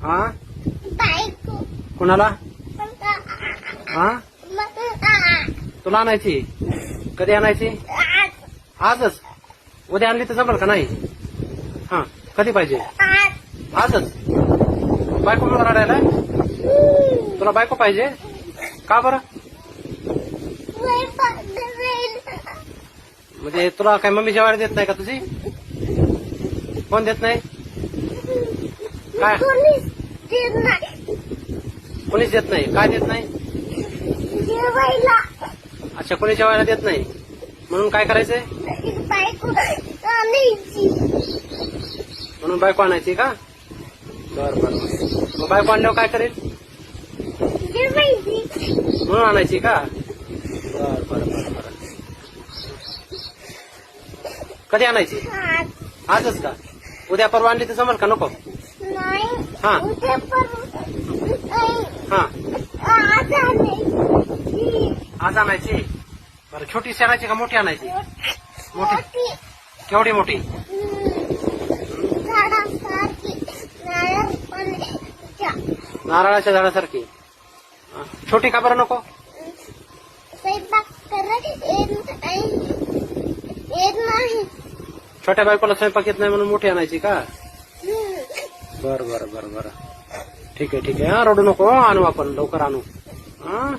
हा कुणाला हा तुला आणायची कधी आणायची आजच उद्या आणली तर जमल का नाही हा कधी पाहिजे आजच बायको मला रडायला तुला बायको पाहिजे का बरं म्हणजे तुला काय मम्मी जेवायला देत नाही का तुझी कोण देत नाही काय कोणीच देत नाही काय देत नाही अच्छा कोणी जेवायला देत नाही म्हणून काय करायचंय म्हणून बायको आणायची का बर बर मग बायको आणल्यावर काय करेल म्हणून आणायची का बर बर बर बर कधी आणायची आजच का उद्या परवा आणली तर जमल का नको हा हा आज आणायची बरं छोटी आणायची का मोठी आणायची मोठी केवढी मोठी नारळाच्या झाडासारखी छोटी का बरं नको छोट्या बायकोला स्वयंपाक येत नाही म्हणून मोठी आणायची का बर बर बर बर ठीक आहे हा रडू नको आणू आपण लवकर आणू हा